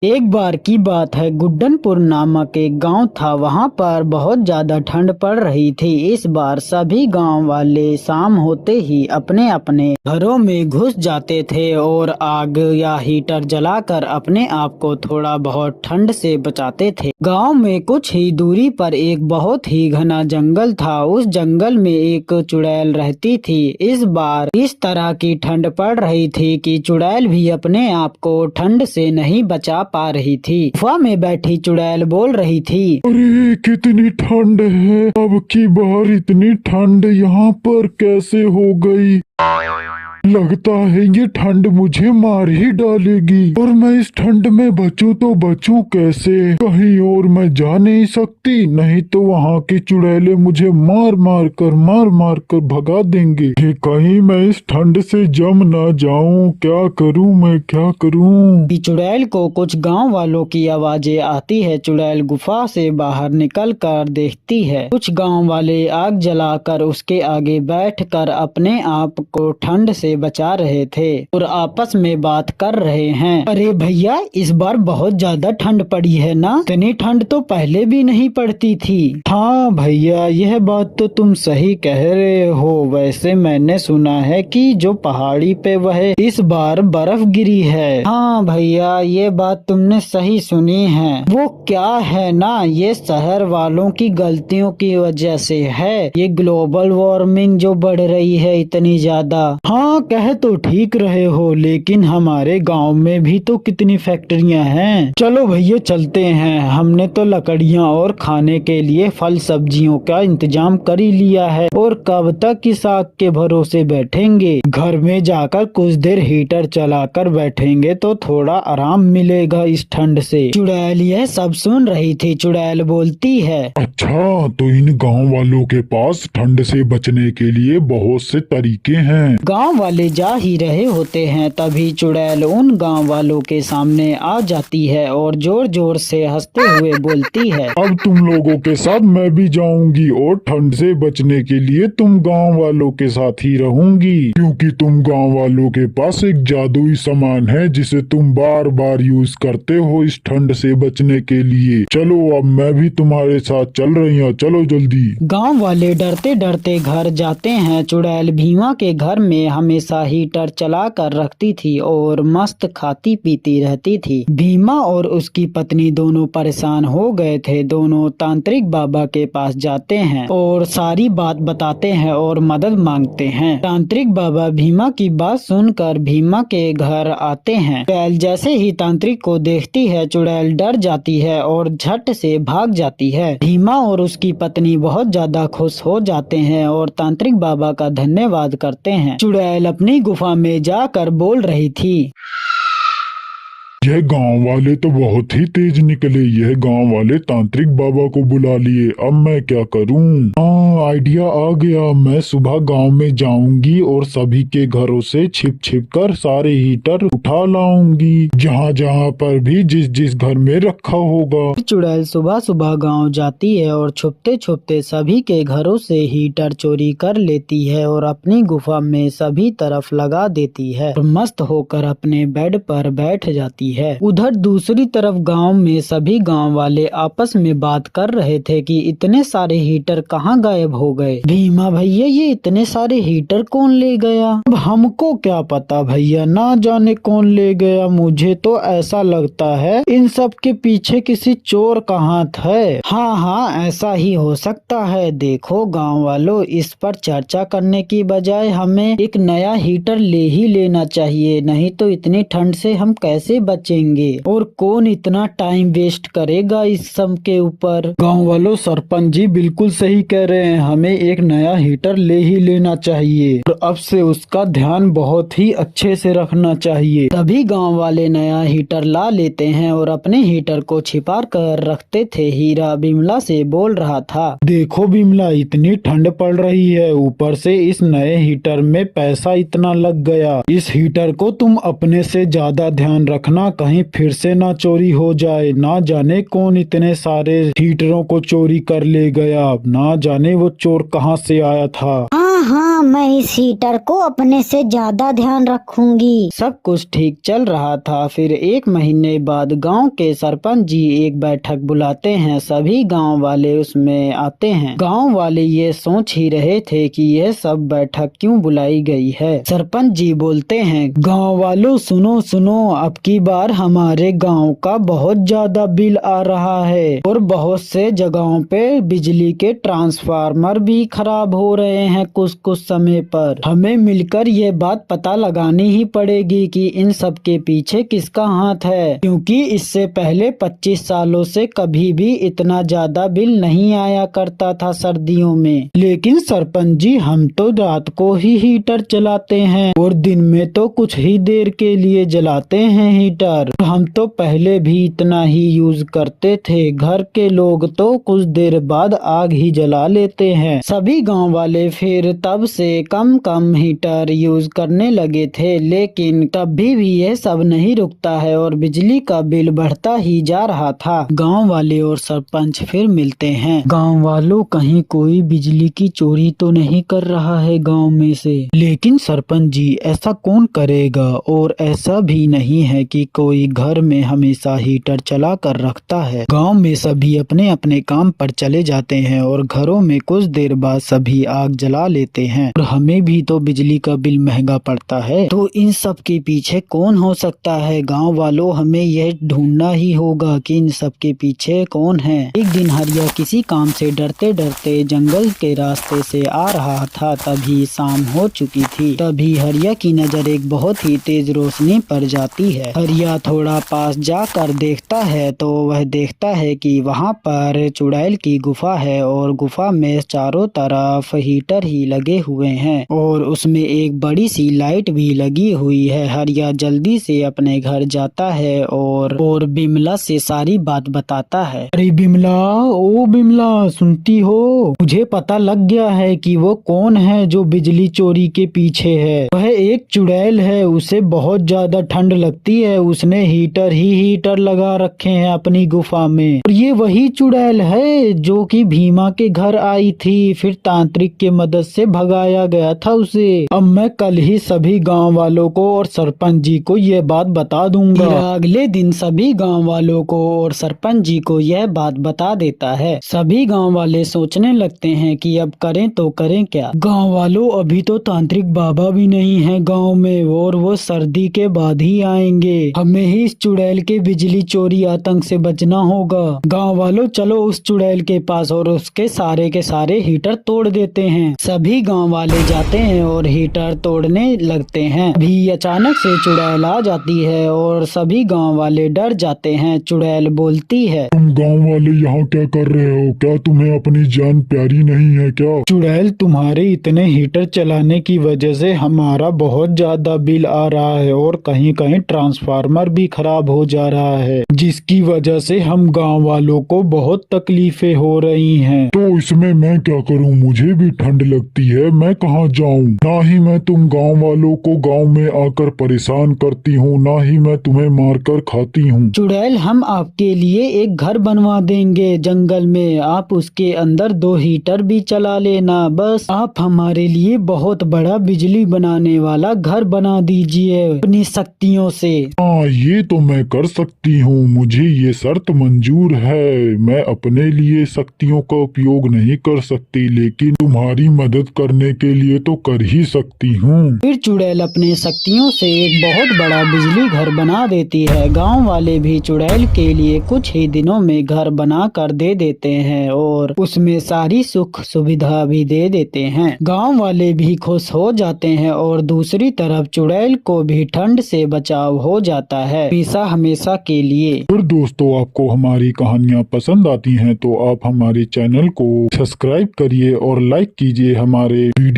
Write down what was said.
एक बार की बात है, गुड्डनपुर नामक एक गांव था। वहां पर बहुत ज्यादा ठंड पड़ रही थी। इस बार सभी गांव वाले शाम होते ही अपने अपने घरों में घुस जाते थे और आग या हीटर जलाकर अपने आप को थोड़ा बहुत ठंड से बचाते थे। गांव में कुछ ही दूरी पर एक बहुत ही घना जंगल था। उस जंगल में एक चुड़ैल रहती थी। इस बार इस तरह की ठंड पड़ रही थी कि चुड़ैल भी अपने आप को ठंड से नहीं बचा पा रही थी। गुफा में बैठी चुड़ैल बोल रही थी, अरे कितनी ठंड है। अब की बार इतनी ठंड यहाँ पर कैसे हो गई। लगता है ये ठंड मुझे मार ही डालेगी। और मैं इस ठंड में बचूं तो बचूं कैसे। कहीं और मैं जा नहीं सकती, नहीं तो वहाँ की चुड़ैलें मुझे मार मार कर भगा देंगे। कि कहीं मैं इस ठंड से जम ना जाऊं। क्या करूं मैं, क्या करूं। कि चुड़ैल को कुछ गांव वालों की आवाजें आती है। चुड़ैल गुफा से बाहर निकल कर देखती है। कुछ गांव वाले आग जलाकर उसके आगे बैठकर अपने आप को ठंड से बचा रहे थे और आपस में बात कर रहे हैं। अरे भैया, इस बार बहुत ज्यादा ठंड पड़ी है ना। इतनी ठंड तो पहले भी नहीं पड़ती थी। हाँ भैया, यह बात तो तुम सही कह रहे हो। वैसे मैंने सुना है कि जो पहाड़ी पे वह इस बार बर्फ गिरी है। हाँ भैया, ये बात तुमने सही सुनी है। वो क्या है ना, ये शहर वालों की गलतियों की वजह से है। ये ग्लोबल वार्मिंग जो बढ़ रही है इतनी ज्यादा। हाँ, कह तो ठीक रहे हो, लेकिन हमारे गांव में भी तो कितनी फैक्ट्रियां हैं। चलो भैया चलते हैं। हमने तो लकड़ियां और खाने के लिए फल सब्जियों का इंतजाम कर ही लिया है और कब तक इस आग के भरोसे बैठेंगे। घर में जाकर कुछ देर हीटर चलाकर बैठेंगे तो थोड़ा आराम मिलेगा इस ठंड से। चुड़ैल यह सब सुन रही थी। चुड़ैल बोलती है, अच्छा, तो इन गांव वालों के पास ठंड से बचने के लिए बहुत से तरीके हैं। गांव वाले जा ही रहे होते हैं, तभी चुड़ैल उन गांव वालों के सामने आ जाती है और जोर जोर से हंसते हुए बोलती है, अब तुम लोगों के साथ मैं भी जाऊंगी और ठंड से बचने के लिए तुम गांव वालों के साथ ही रहूंगी। क्योंकि तुम गांव वालों के पास एक जादुई सामान है जिसे तुम बार बार यूज करते हो इस ठंड से बचने के लिए। चलो अब मैं भी तुम्हारे साथ चल रही हूँ, चलो जल्दी। गांव वाले डरते डरते घर जाते हैं। चुड़ैल भीमा के घर में हमेशा हीटर चला कर रखती थी और मस्त खाती पीती रहती थी। भीमा और उसकी पत्नी दोनों परेशान हो गए थे। दोनों तांत्रिक बाबा के पास जाते हैं और सारी बात बताते हैं और मदद मांगते हैं। तांत्रिक बाबा भीमा की बात सुनकर भीमा के घर आते हैं। चुड़ैल जैसे ही तांत्रिक को देखती है, चुड़ैल डर जाती है और झट से भाग जाती है। भीमा और उसकी पत्नी बहुत ज्यादा खुश हो जाते हैं और तांत्रिक बाबा का धन्यवाद करते हैं। चुड़ैल अपनी गुफा में जाकर बोल रही थी, यह गांव वाले तो बहुत ही तेज निकले। यह गांव वाले तांत्रिक बाबा को बुला लिए। अब मैं क्या करूं। हाँ, आइडिया आ गया। मैं सुबह गांव में जाऊंगी और सभी के घरों से छिप छिप कर सारे हीटर उठा लाऊंगी, जहाँ जहाँ पर भी जिस जिस घर में रखा होगा। चुड़ैल सुबह सुबह गांव जाती है और छुपते छुपते सभी के घरों से हीटर चोरी कर लेती है और अपनी गुफा में सभी तरफ लगा देती है और मस्त होकर अपने बेड पर बैठ जाती है। उधर दूसरी तरफ गांव में सभी गांव वाले आपस में बात कर रहे थे कि इतने सारे हीटर कहाँ गायब हो गए। भीमा भैया, ये इतने सारे हीटर कौन ले गया। अब हमको क्या पता भैया, ना जाने कौन ले गया। मुझे तो ऐसा लगता है इन सब के पीछे किसी चोर का हाथ है। हाँ हाँ, ऐसा ही हो सकता है। देखो गांव वालों, इस पर चर्चा करने की बजाय हमें एक नया हीटर ले ही लेना चाहिए, नहीं तो इतनी ठंड से हम कैसे बचेंगे और कौन इतना टाइम वेस्ट करेगा इस सब के ऊपर। गांव वालों, सरपंच जी बिल्कुल सही कह रहे हैं। हमें एक नया हीटर ले ही लेना चाहिए और अब से उसका ध्यान बहुत ही अच्छे से रखना चाहिए। तभी गांव वाले नया हीटर ला लेते हैं और अपने हीटर को छिपा कर रखते थे। हीरा बिमला से बोल रहा था, देखो बिमला, इतनी ठंड पड़ रही है, ऊपर से इस नए हीटर में पैसा इतना लग गया। इस हीटर को तुम अपने से ज्यादा ध्यान रखना कहीं फिर से ना चोरी हो जाए। ना जाने कौन इतने सारे हीटरों को चोरी कर ले गया, ना जाने वो चोर कहाँ से आया था। हाँ हाँ, मैं इस हीटर को अपने से ज्यादा ध्यान रखूंगी। सब कुछ ठीक चल रहा था। फिर 1 महीने बाद गांव के सरपंच जी एक बैठक बुलाते हैं। सभी गांव वाले उसमें आते हैं। गांव वाले ये सोच ही रहे थे कि यह सब बैठक क्यों बुलाई गई है। सरपंच जी बोलते हैं, गांव वालों सुनो सुनो, अब की बार हमारे गांव का बहुत ज्यादा बिल आ रहा है और बहुत से जगहों पे बिजली के ट्रांसफार्मर भी खराब हो रहे हैं कुछ समय पर। हमें मिलकर ये बात पता लगानी ही पड़ेगी कि इन सब के पीछे किसका हाथ है, क्योंकि इससे पहले 25 सालों से कभी भी इतना ज्यादा बिल नहीं आया करता था सर्दियों में। लेकिन सरपंच जी, हम तो रात को ही हीटर चलाते हैं और दिन में तो कुछ ही देर के लिए जलाते हैं हीटर। हम तो पहले भी इतना ही यूज करते थे। घर के लोग तो कुछ देर बाद आग ही जला लेते हैं। सभी गांव वाले फिर तब से कम हीटर यूज करने लगे थे, लेकिन तब भी यह सब नहीं रुकता है और बिजली का बिल बढ़ता ही जा रहा था। गांव वाले और सरपंच फिर मिलते हैं। गांव वालों, कहीं कोई बिजली की चोरी तो नहीं कर रहा है गांव में से? लेकिन सरपंच जी, ऐसा कौन करेगा? और ऐसा भी नहीं है कि कोई घर में हमेशा हीटर चला कर रखता है। गांव में सभी अपने अपने काम पर चले जाते हैं और घरों में कुछ देर बाद सभी आग जला लेते हैं और हमें भी तो बिजली का बिल महंगा पड़ता है। तो इन सब के पीछे कौन हो सकता है? गांव वालों, हमें यह ढूंढना ही होगा कि इन सब के पीछे कौन है। एक दिन हरिया किसी काम से डरते डरते जंगल के रास्ते से आ रहा था। तभी शाम हो चुकी थी। तभी हरिया की नजर एक बहुत ही तेज रोशनी पर जाती है। हरिया थोड़ा पास जाकर देखता है तो वह देखता है कि वहाँ पर चुड़ैल की गुफा है और गुफा में चारों तरफ हीटर ही लगे हुए हैं और उसमें एक बड़ी सी लाइट भी लगी हुई है। हरिया जल्दी से अपने घर जाता है और बिमला से सारी बात बताता है। अरे बिमला, ओ बिमला, सुनती हो? मुझे पता लग गया है कि वो कौन है जो बिजली चोरी के पीछे है। वह एक चुड़ैल है। उसे बहुत ज्यादा ठंड लगती है। उसने हीटर लगा रखे हैं अपनी गुफा में। और ये वही चुड़ैल है जो कि भीमा के घर आई थी, फिर तांत्रिक के मदद से भगाया गया था उसे। अब मैं कल ही सभी गांव वालों को और सरपंच जी को यह बात बता दूंगा। अगले दिन सभी गांव वालों को और सरपंच जी को यह बात बता देता है। सभी गांव वाले सोचने लगते हैं कि अब करें तो करें क्या। गांव वालों, अभी तो तांत्रिक बाबा भी नहीं है गांव में और वो सर्दी के बाद ही आएंगे। हमें ही इस चुड़ैल के बिजली चोरी आतंक से बचना होगा। गांव वालों, चलो उस चुड़ैल के पास और उसके सारे हीटर तोड़ देते हैं। सभी गांव वाले जाते हैं और हीटर तोड़ने लगते हैं। अभी अचानक से चुड़ैल आ जाती है और सभी गांव वाले डर जाते हैं। चुड़ैल बोलती है, तुम गांव वाले यहाँ क्या कर रहे हो? क्या तुम्हें अपनी जान प्यारी नहीं है क्या? चुड़ैल, तुम्हारे इतने हीटर चलाने की वजह से हमारा बहुत ज्यादा बिल आ रहा है और कहीं कहीं ट्रांसफार्मर भी खराब हो जा रहा है, जिसकी वजह से हम गांव वालों को बहुत तकलीफें हो रही हैं। तो इसमें मैं क्या करूं? मुझे भी ठंड लगती है। मैं कहाँ जाऊं? ना ही मैं तुम गांव वालों को गांव में आकर परेशान करती हूँ, ना ही मैं तुम्हें मारकर खाती हूँ। चुड़ैल, हम आपके लिए एक घर बनवा देंगे जंगल में। आप उसके अंदर 2 हीटर भी चला लेना। बस आप हमारे लिए बहुत बड़ा बिजली बनाने वाला घर बना दीजिए अपनी शक्तियों से। हाँ, ये तो मैं कर सकती हूँ। मुझे ये शर्त मंजूर है। मैं अपने लिए शक्तियों का उपयोग नहीं कर सकती, लेकिन तुम्हारी मदद करने के लिए तो कर ही सकती हूँ। फिर चुड़ैल अपने शक्तियों से एक बहुत बड़ा बिजली घर बना देती है। गांव वाले भी चुड़ैल के लिए कुछ ही दिनों में घर बना कर दे देते हैं और उसमें सारी सुख सुविधा भी दे देते हैं। गांव वाले भी खुश हो जाते हैं और दूसरी तरफ चुड़ैल को भी ठंड से बचाव हो जाता है हमेशा हमेशा के लिए। फिर दोस्तों, आपको हमारी कहानियाँ पसंद आती हैं तो आप हमारे चैनल को सब्सक्राइब करिए और लाइक कीजिए हमारे वीडियो